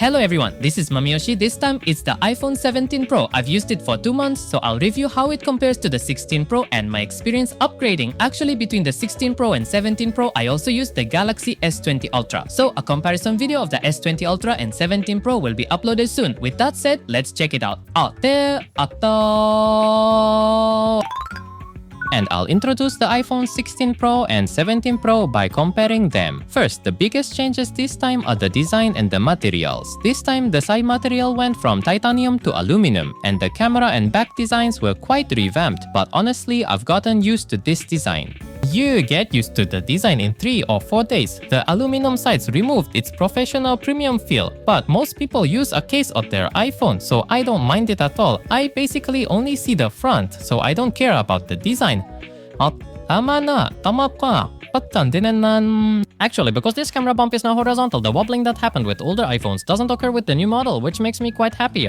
Hello everyone, this is Mamiyoshi. This time it's the iPhone 17 Pro. I've used it for 2 months, so I'll review how it compares to the 16 Pro and my experience upgrading. Actually, between the 16 Pro and 17 Pro, I also used the Galaxy S20 Ultra. So a comparison video of the S20 Ultra and 17 Pro will be uploaded soon. With that said, let's check it out. And I'll introduce the iPhone 16 Pro and 17 Pro by comparing them. First, the biggest changes this time are the design and the materials. This time, the side material went from titanium to aluminum, and the camera and back designs were quite revamped, but honestly, I've gotten used to this design. You get used to the design in 3 or 4 days. The aluminum sides removed its professional premium feel, but most people use a case of their iPhone, so I don't mind it at all. I basically only see the front, so I don't care about the design. Actually, because this camera bump is now horizontal, the wobbling that happened with older iPhones doesn't occur with the new model, which makes me quite happy.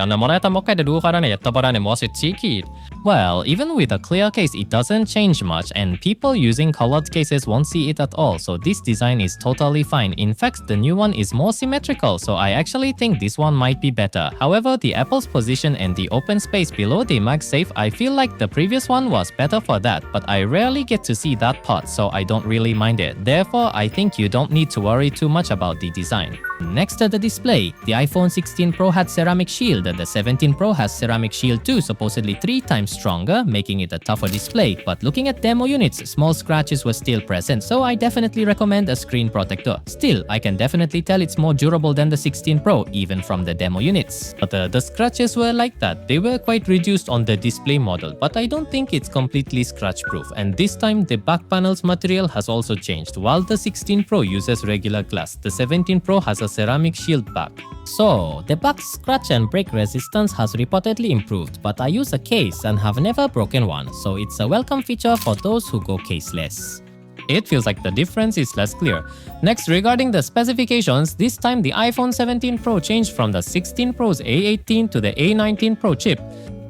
Well, even with a clear case, it doesn't change much, and people using colored cases won't see it at all, so this design is totally fine. In fact, the new one is more symmetrical, so I actually think this one might be better. However, the Apple's position and the open space below the MagSafe, I feel like the previous one was better for that, but I rarely get to see that part, so I don't really mind it. Therefore, I think you don't need to worry too much about the design. Next to the display, the iPhone 16 Pro had ceramic shield, the 17 Pro has ceramic shield too, supposedly 3 times stronger, making it a tougher display. But looking at demo units, small scratches were still present, so I definitely recommend a screen protector. Still, I can definitely tell it's more durable than the 16 Pro, even from the demo units. But the scratches were like that. They were quite reduced on the display model, but I don't think it's completely scratch-proof. And this time, the back panel's material has also changed. While the 16 Pro uses regular glass, the 17 Pro has a ceramic shield back. So, the back scratch and break resistance has reportedly improved, but I use a case and have never broken one, so it's a welcome feature for those who go caseless. It feels like the difference is less clear. Next, regarding the specifications, this time the iPhone 17 Pro changed from the 16 Pro's A18 to the A19 Pro chip.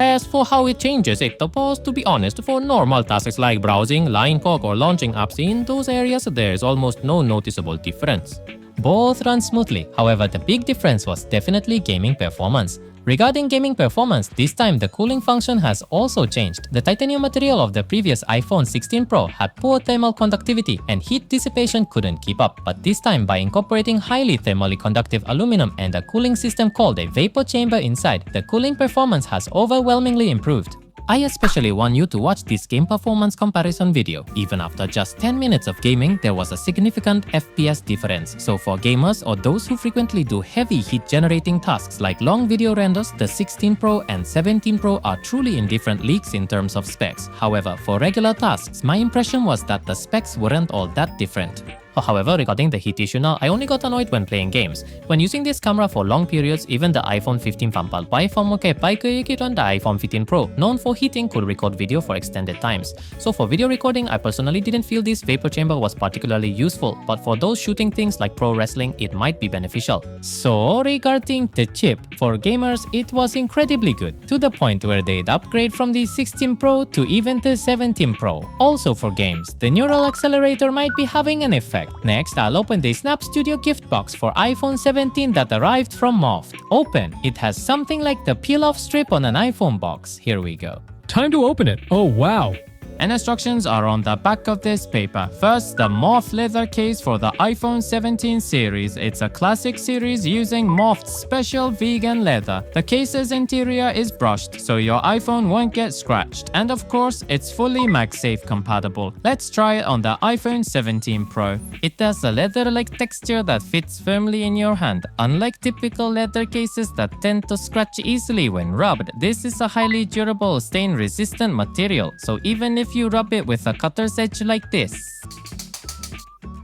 As for how it changes it, to be honest, for normal tasks like browsing, line talk, or launching apps, in those areas there is almost no noticeable difference. Both run smoothly, however the big difference was definitely gaming performance. Regarding gaming performance, this time the cooling function has also changed. The titanium material of the previous iPhone 16 Pro had poor thermal conductivity and heat dissipation couldn't keep up, but this time by incorporating highly thermally conductive aluminum and a cooling system called a vapor chamber inside, the cooling performance has overwhelmingly improved. I especially want you to watch this game performance comparison video. Even after just 10 minutes of gaming, there was a significant FPS difference. So for gamers or those who frequently do heavy heat generating tasks like long video renders, the 16 Pro and 17 Pro are truly in different leagues in terms of specs. However, for regular tasks, my impression was that the specs weren't all that different. However, regarding the heat issue now, I only got annoyed when playing games. When using this camera for long periods, even the iPhone 15 pampalpai from the iPhone 15 Pro, known for heating, could record video for extended times. So for video recording, I personally didn't feel this vapor chamber was particularly useful, but for those shooting things like pro wrestling, it might be beneficial. So regarding the chip, for gamers, it was incredibly good, to the point where they'd upgrade from the 16 Pro to even the 17 Pro. Also for games, the neural accelerator might be having an effect. Next, I'll open the Snap Studio gift box for iPhone 17 that arrived from MOFT. Open. It has something like the peel-off strip on an iPhone box. Here we go. Time to open it. Oh wow. And instructions are on the back of this paper. First, the MOFT leather case for the iPhone 17 series. It's a classic series using MOFT special vegan leather. The case's interior is brushed, so your iPhone won't get scratched. And of course, it's fully MagSafe compatible. Let's try it on the iPhone 17 Pro. It has a leather-like texture that fits firmly in your hand. Unlike typical leather cases that tend to scratch easily when rubbed, this is a highly durable, stain-resistant material. So even if you rub it with a cutter's edge like this,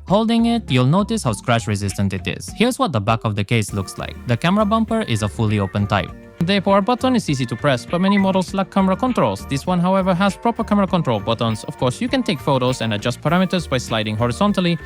holding it, you'll notice how scratch resistant it is. Here's what the back of the case looks like. The camera bumper is a fully open type. The power button is easy to press, but many models lack camera controls. This one, however, has proper camera control buttons. Of course, you can take photos and adjust parameters by sliding horizontally.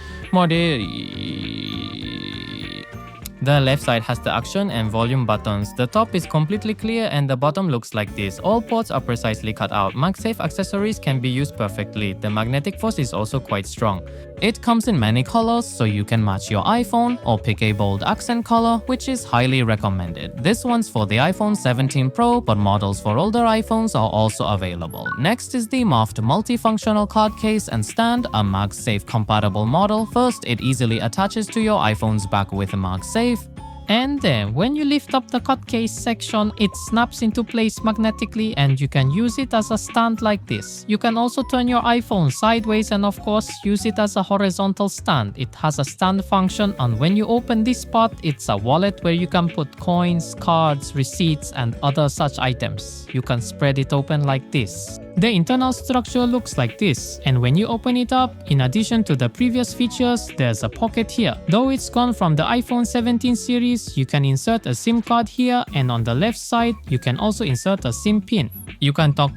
The left side has the action and volume buttons. The top is completely clear and the bottom looks like this. All ports are precisely cut out. MagSafe accessories can be used perfectly. The magnetic force is also quite strong. It comes in many colors, so you can match your iPhone or pick a bold accent color, which is highly recommended. This one's for the iPhone 17 Pro, but models for older iPhones are also available. Next is the MOFT multifunctional card case and stand, a MagSafe compatible model. First, it easily attaches to your iPhone's back with MagSafe. And then, when you lift up the card case section, it snaps into place magnetically and you can use it as a stand like this. You can also turn your iPhone sideways and of course, use it as a horizontal stand. It has a stand function, and when you open this part, it's a wallet where you can put coins, cards, receipts, and other such items. You can spread it open like this. The internal structure looks like this, and when you open it up, in addition to the previous features, there's a pocket here. Though it's gone from the iPhone 17 series, you can insert a SIM card here, and on the left side, you can also insert a SIM pin. You can put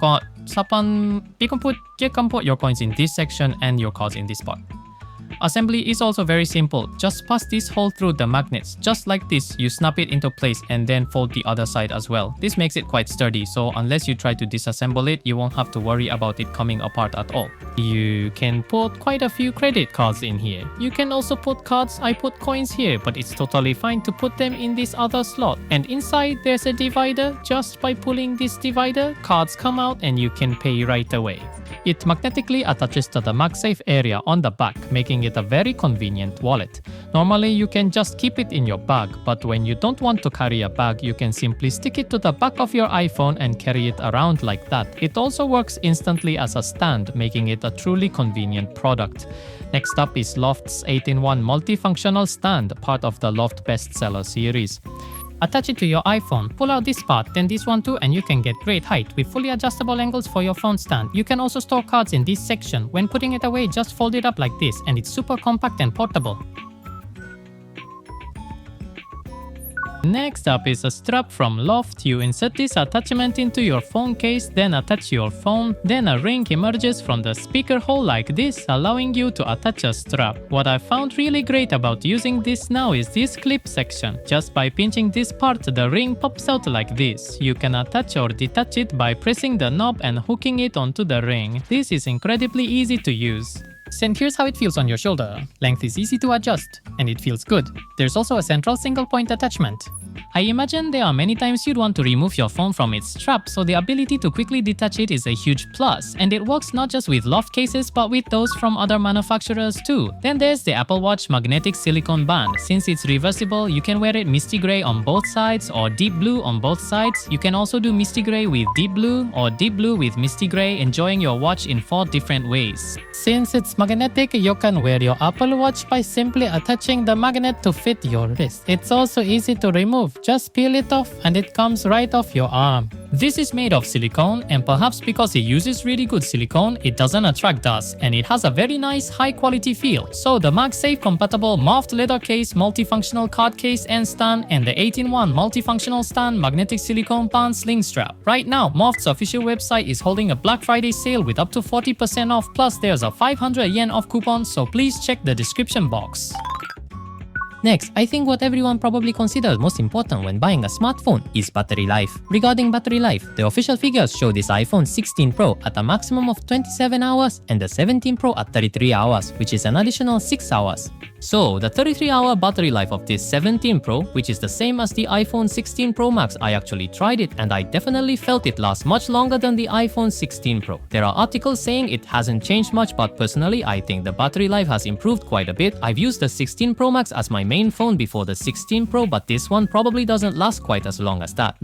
your coins in this section and your cards in this part. Assembly is also very simple. Just pass this hole through the magnets. Just like this, you snap it into place and then fold the other side as well. This makes it quite sturdy, so unless you try to disassemble it, you won't have to worry about it coming apart at all. You can put quite a few credit cards in here. You can also put cards. I put coins here, but it's totally fine to put them in this other slot. And inside there's a divider. Just by pulling this divider, cards come out and you can pay right away. It magnetically attaches to the MagSafe area on the back, making it a very convenient wallet. Normally, you can just keep it in your bag, but when you don't want to carry a bag, you can simply stick it to the back of your iPhone and carry it around like that. It also works instantly as a stand, making it a truly convenient product. Next up is Loft's 8-in-1 multifunctional stand, part of the Loft bestseller series. Attach it to your iPhone, pull out this part, then this one too, and you can get great height with fully adjustable angles for your phone stand. You can also store cards in this section. When putting it away, just fold it up like this, and it's super compact and portable. Next up is a strap from Loft. You insert this attachment into your phone case, then attach your phone. Then a ring emerges from the speaker hole like this, allowing you to attach a strap. What I found really great about using this now is this clip section. Just by pinching this part, the ring pops out like this. You can attach or detach it by pressing the knob and hooking it onto the ring. This is incredibly easy to use. And here's how it feels on your shoulder. Length is easy to adjust, and it feels good. There's also a central single point attachment. I imagine there are many times you'd want to remove your phone from its strap, so the ability to quickly detach it is a huge plus, and it works not just with Loft cases but with those from other manufacturers too. Then there's the Apple Watch magnetic silicone band. Since it's reversible, you can wear it misty gray on both sides or deep blue on both sides. You can also do misty gray with deep blue or deep blue with misty gray, enjoying your watch in 4 different ways. Since it's magnetic, you can wear your Apple Watch by simply attaching the magnet to fit your wrist. It's also easy to remove. Just peel it off and it comes right off your arm. This is made of silicone, and perhaps because it uses really good silicone, it doesn't attract dust, and it has a very nice high quality feel. So the MagSafe compatible MOFT leather case, multifunctional card case and stand, and the 8-in-1 multifunctional stand magnetic silicone band sling strap. Right now, MOFT's official website is holding a Black Friday sale with up to 40% off, plus there's a 500 yen off coupon, so please check the description box. Next, I think what everyone probably considers most important when buying a smartphone is battery life. Regarding battery life, the official figures show this iPhone 16 Pro at a maximum of 27 hours and the 17 Pro at 33 hours, which is an additional 6 hours. So, the 33-hour battery life of this 17 Pro, which is the same as the iPhone 16 Pro Max, I actually tried it and I definitely felt it lasts much longer than the iPhone 16 Pro. There are articles saying it hasn't changed much, but personally I think the battery life has improved quite a bit. I've used the 16 Pro Max as my main phone before the 16 Pro, but this one probably doesn't last quite as long as that.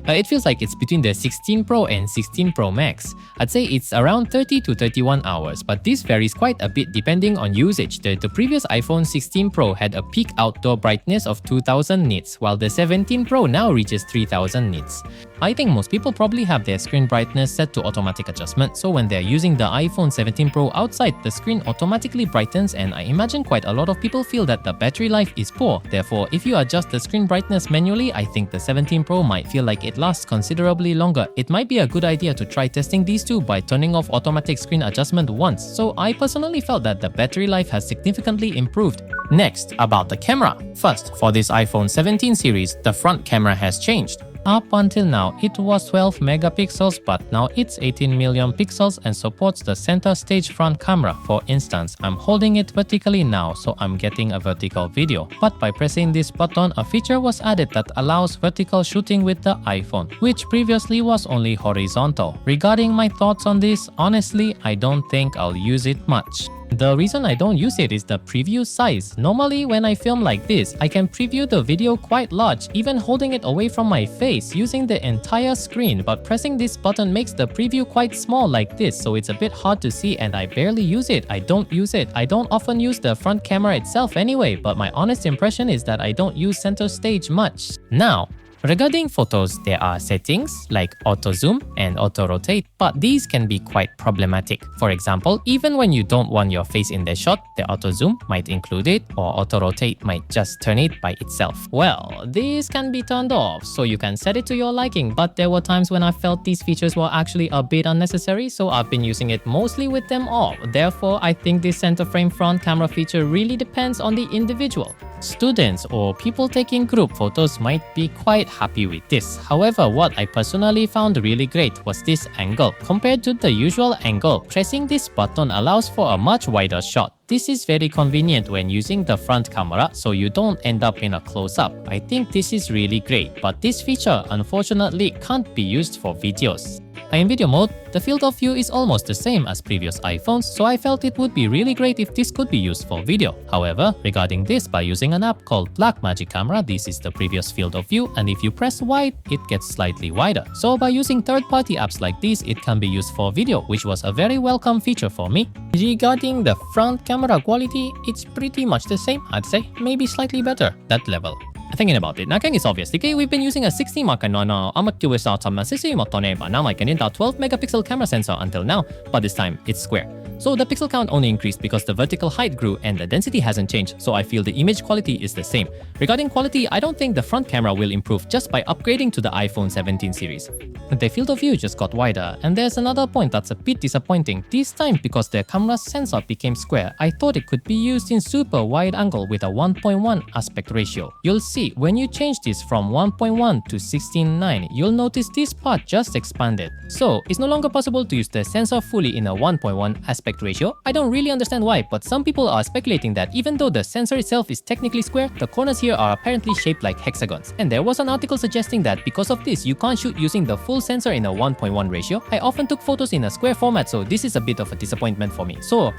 It feels like it's between the 16 Pro and 16 Pro Max. I'd say it's around 30 to 31 hours, but this varies quite a bit depending on usage. The previous iPhone 16 Pro had a peak outdoor brightness of 2000 nits, while the 17 Pro now reaches 3000 nits. I think most people probably have their screen brightness set to automatic adjustment, so when they're using the iPhone 17 Pro outside, the screen automatically brightens, and I imagine quite a lot of people feel that the battery life is poor. Therefore, if you adjust the screen brightness manually, I think the 17 Pro might feel like it lasts considerably longer. It might be a good idea to try testing these two by turning off automatic screen adjustment once, so I personally felt that the battery life has significantly improved. Next, about the camera. First, for this iPhone 17 series, the front camera has changed. Up until now, it was 12 megapixels, but now it's 18 million pixels and supports the center stage front camera. For instance, I'm holding it vertically now, so I'm getting a vertical video. But by pressing this button, a feature was added that allows vertical shooting with the iPhone, which previously was only horizontal. Regarding my thoughts on this, honestly, I don't think I'll use it much. The reason I don't use it is the preview size. Normally when I film like this, I can preview the video quite large, even holding it away from my face using the entire screen, but pressing this button makes the preview quite small like this, so it's a bit hard to see and I barely use it. I don't use it. I don't often use the front camera itself anyway, but my honest impression is that I don't use center stage much. Now, regarding photos, there are settings like auto zoom and auto rotate, but these can be quite problematic. For example, even when you don't want your face in the shot, the auto zoom might include it, or auto rotate might just turn it by itself. Well, these can be turned off, so you can set it to your liking, but there were times when I felt these features were actually a bit unnecessary, so I've been using it mostly with them off. Therefore, I think this center frame front camera feature really depends on the individual. Students or people taking group photos might be quite happy with this. However, what I personally found really great was this angle. Compared to the usual angle, pressing this button allows for a much wider shot. This is very convenient when using the front camera, so you don't end up in a close-up. I think this is really great, but this feature unfortunately can't be used for videos. In video mode, the field of view is almost the same as previous iPhones, so I felt it would be really great if this could be used for video. However, regarding this, by using an app called Blackmagic Camera, this is the previous field of view, and if you press wide, it gets slightly wider. So by using third-party apps like this, it can be used for video, which was a very welcome feature for me. Regarding the front camera quality, it's pretty much the same, I'd say, maybe slightly better, that level. Thinking about it, Nakang is obviously okay. We've been using a 16 mark and amateur now I can enter 12 megapixel camera sensor until now, but this time it's square. So the pixel count only increased because the vertical height grew and the density hasn't changed, so I feel the image quality is the same. Regarding quality, I don't think the front camera will improve just by upgrading to the iPhone 17 series. The field of view just got wider, and there's another point that's a bit disappointing. This time, because the camera sensor became square, I thought it could be used in super wide angle with a 1.1 aspect ratio. You'll see, when you change this from 1.1 to 16:9, you'll notice this part just expanded. So, it's no longer possible to use the sensor fully in a 1.1 aspect ratio. I don't really understand why, but some people are speculating that even though the sensor itself is technically square, the corners here are apparently shaped like hexagons. And there was an article suggesting that because of this, you can't shoot using the full sensor in a 1.1 ratio. I often took photos in a square format, so this is a bit of a disappointment for me. So,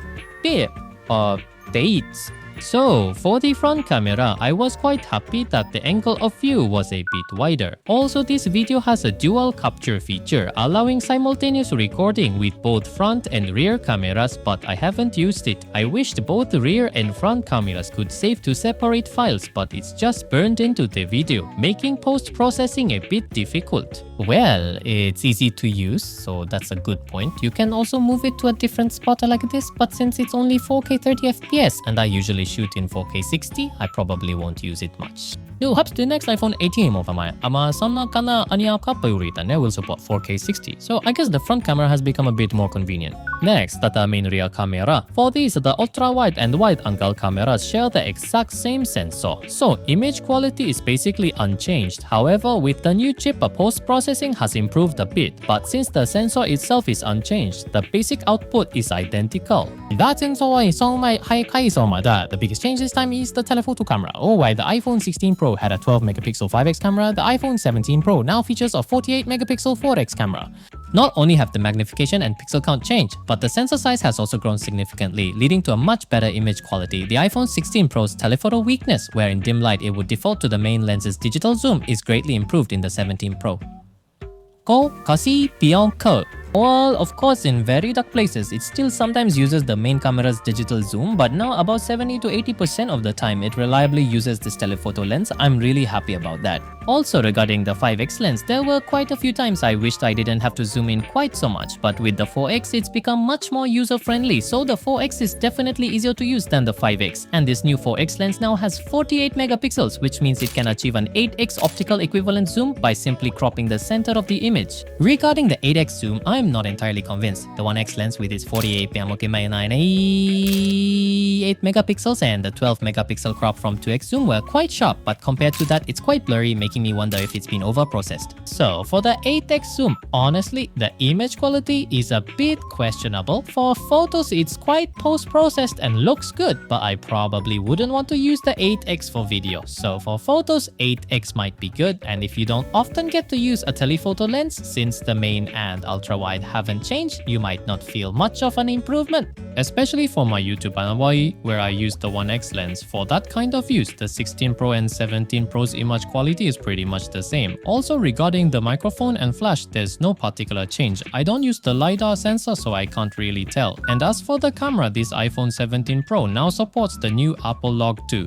dates. So, for the front camera, I was quite happy that the angle of view was a bit wider. Also, this video has a dual capture feature, allowing simultaneous recording with both front and rear cameras, but I haven't used it. I wished both the rear and front cameras could save to separate files, but it's just burned into the video, making post-processing a bit difficult. Well, it's easy to use, so that's a good point. You can also move it to a different spot like this, but since it's only 4K 30fps and I usually shoot in 4K 60, I probably won't use it much. Perhaps the next iPhone 18 mo will support 4K 60, so I guess the front camera has become a bit more convenient. Next, the main rear camera. For these, the ultra-wide and wide-angle cameras share the exact same sensor, so image quality is basically unchanged. However, with the new chip, post-processing has improved a bit, but since the sensor itself is unchanged, the basic output is identical. That sensor is the biggest change this time is the telephoto camera. While the iPhone 16 Pro had a 12 megapixel 5x camera, the iPhone 17 Pro now features a 48 megapixel 4x camera. Not only have the magnification and pixel count changed, but the sensor size has also grown significantly, leading to a much better image quality. The iPhone 16 Pro's telephoto weakness, where in dim light it would default to the main lens's digital zoom, is greatly improved in the 17 Pro. Go kasi beyond code. Well, of course, in very dark places, it still sometimes uses the main camera's digital zoom, but now about 70 to 80% of the time it reliably uses this telephoto lens. I'm really happy about that. Also, regarding the 5x lens, there were quite a few times I wished I didn't have to zoom in quite so much, but with the 4x it's become much more user-friendly, so the 4x is definitely easier to use than the 5x. And this new 4x lens now has 48 megapixels, which means it can achieve an 8x optical equivalent zoom by simply cropping the center of the image. Regarding the 8x zoom, I'm I'm not entirely convinced. The 1x lens with its 48 8 megapixels and the 12 megapixel crop from 2x zoom were quite sharp, but compared to that, it's quite blurry, making me wonder if it's been over-processed. So for the 8x zoom, honestly, the image quality is a bit questionable. For photos, it's quite post-processed and looks good, but I probably wouldn't want to use the 8x for video. So for photos, 8x might be good, and if you don't often get to use a telephoto lens, since the main and ultra-wide haven't changed, you might not feel much of an improvement. Especially for my YouTube Hawaii, where I use the 1x lens. For that kind of use, the 16 Pro and 17 Pro's image quality is pretty much the same. Also regarding the microphone and flash, there's no particular change. I don't use the LiDAR sensor, so I can't really tell. And as for the camera, this iPhone 17 Pro now supports the new Apple Log 2.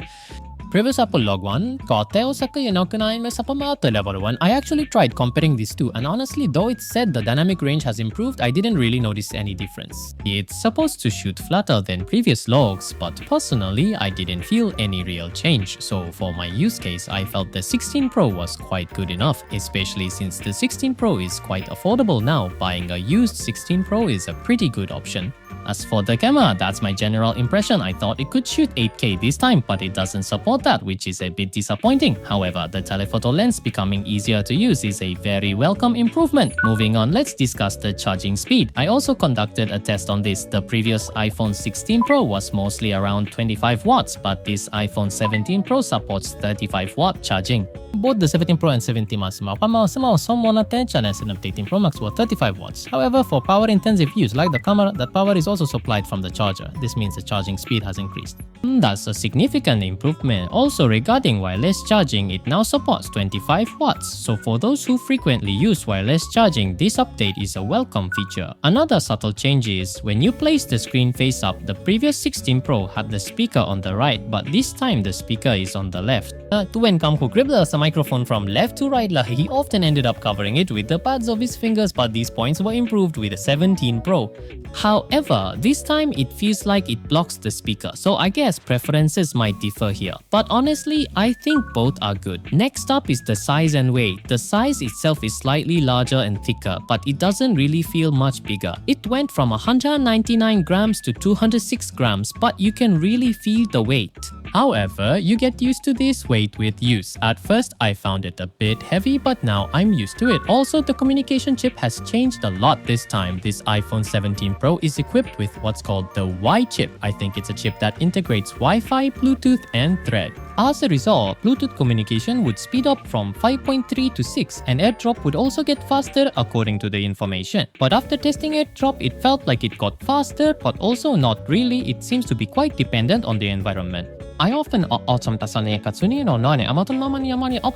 Previous Apple Log 1 có theo sa kinakunain mo sa pamato level 1. I actually tried comparing these two, and honestly, though it said the dynamic range has improved, I didn't really notice any difference. It's supposed to shoot flatter than previous logs, but personally, I didn't feel any real change. So for my use case, I felt the 16 Pro was quite good enough, especially since the 16 Pro is quite affordable now. Buying a used 16 Pro is a pretty good option. As for the camera, that's my general impression. I thought it could shoot 8K this time, but it doesn't support that, which is a bit disappointing. However, the telephoto lens becoming easier to use is a very welcome improvement. Moving on, let's discuss the charging speed. I also conducted a test on this. The previous iPhone 16 Pro was mostly around 25 watts, but this iPhone 17 Pro supports 35 watt charging. Both the 17 Pro and 17 Max challenge and 18 Pro Max were 35 watts. However, for power-intensive use like the camera, that power is also supplied from the charger. This means the charging speed has increased. That's a significant improvement. Also regarding wireless charging, it now supports 25 watts. So for those who frequently use wireless charging, this update is a welcome feature. Another subtle change is when you place the screen face up, the previous 16 Pro had the speaker on the right, but this time the speaker is on the left. When Kamko gripped the microphone from left to right, he often ended up covering it with the pads of his fingers, but these points were improved with the 17 Pro. However, this time it feels like it blocks the speaker, so I guess preferences might differ here. But honestly, I think both are good. Next up is the size and weight. The size itself is slightly larger and thicker, but it doesn't really feel much bigger. It went from 199 grams to 206 grams, but you can really feel the weight. However, you get used to this weight with use. At first, I found it a bit heavy, but now I'm used to it. Also, the communication chip has changed a lot this time. This iPhone 17 Pro is equipped with what's called the Y chip. I think it's a chip that integrates Wi-Fi, Bluetooth, and Thread. As a result, Bluetooth communication would speed up from 5.3 to 6, and AirDrop would also get faster according to the information. But after testing AirDrop, it felt like it got faster, but also not really. It seems to be quite dependent on the environment. I often open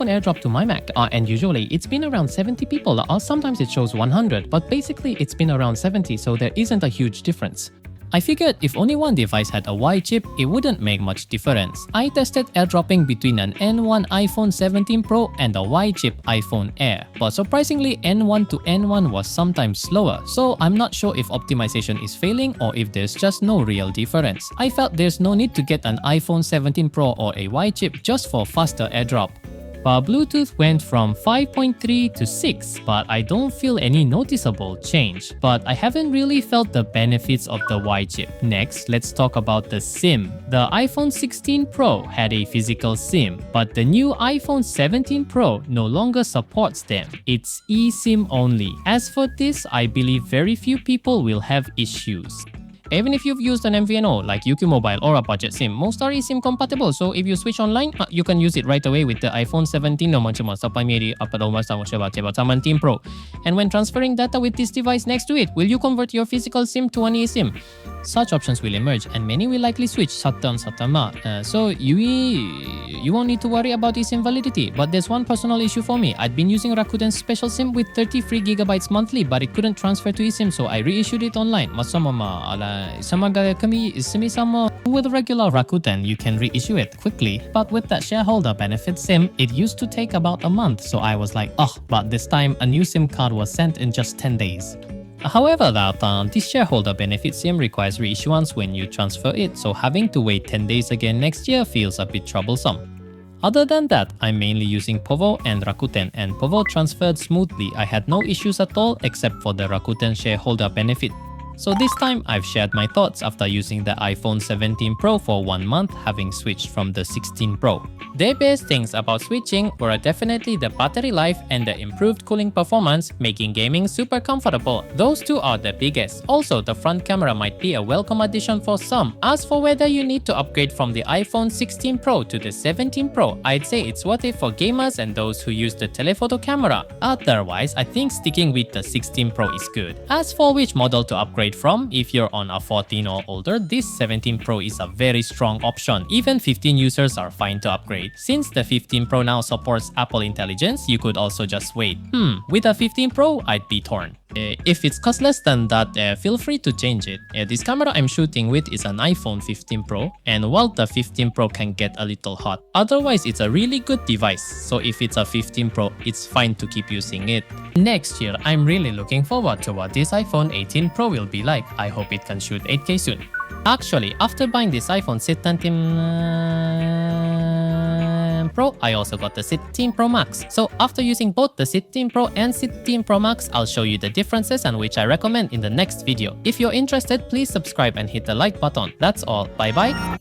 AirDrop to my Mac, and usually it's been around 70 people, or sometimes it shows 100, but basically it's been around 70, so there isn't a huge difference. I figured if only one device had a Y chip, it wouldn't make much difference. I tested airdropping between an N1 iPhone 17 Pro and a Y chip iPhone Air, but surprisingly N1 to N1 was sometimes slower, so I'm not sure if optimization is failing or if there's just no real difference. I felt there's no need to get an iPhone 17 Pro or a Y chip just for faster airdrop. While Bluetooth went from 5.3 to 6, but I don't feel any noticeable change. But I haven't really felt the benefits of the Y chip. Next, let's talk about the SIM. The iPhone 16 Pro had a physical SIM, but the new iPhone 17 Pro no longer supports them. It's eSIM only. As for this, I believe very few people will have issues. Even if you've used an MVNO like UQ Mobile or a budget SIM, most are eSIM compatible, so if you switch online, you can use it right away with the iPhone 17 Pro. And when transferring data with this device next to it, will you convert your physical SIM to an eSIM? Such options will emerge, and many will likely switch so you won't need to worry about eSIM validity. But there's one personal issue for me. I'd been using Rakuten's special SIM with 30 free gigabytes monthly, but it couldn't transfer to eSIM, so I reissued it online. With regular Rakuten, you can reissue it quickly, but with that shareholder benefit SIM, it used to take about a month, so I was like, but this time a new SIM card was sent in just 10 days. However, this shareholder benefit SIM requires reissuance when you transfer it, so having to wait 10 days again next year feels a bit troublesome. Other than that, I'm mainly using Povo and Rakuten, and Povo transferred smoothly. I had no issues at all except for the Rakuten shareholder benefit. So this time, I've shared my thoughts after using the iPhone 17 Pro for 1 month, having switched from the 16 Pro. The best things about switching were definitely the battery life and the improved cooling performance, making gaming super comfortable. Those two are the biggest. Also, the front camera might be a welcome addition for some. As for whether you need to upgrade from the iPhone 16 Pro to the 17 Pro, I'd say it's worth it for gamers and those who use the telephoto camera. Otherwise, I think sticking with the 16 Pro is good. As for which model to upgrade from, if you're on a 14 or older, this 17 Pro is a very strong option. Even 15 users are fine to upgrade. Since the 15 Pro now supports Apple Intelligence, you could also just wait. With a 15 Pro, I'd be torn. If it's cost less than that, feel free to change it. This camera I'm shooting with is an iPhone 15 Pro, and while the 15 Pro can get a little hot, otherwise it's a really good device. So if it's a 15 Pro, it's fine to keep using it. Next year, I'm really looking forward to what this iPhone 18 Pro will be like. I hope it can shoot 8K soon. Actually, after buying this iPhone 17 Pro, I also got the 16 Pro Max. So after using both the 16 Pro and 16 Pro Max, I'll show you the differences and which I recommend in the next video. If you're interested, please subscribe and hit the like button. That's all. Bye bye.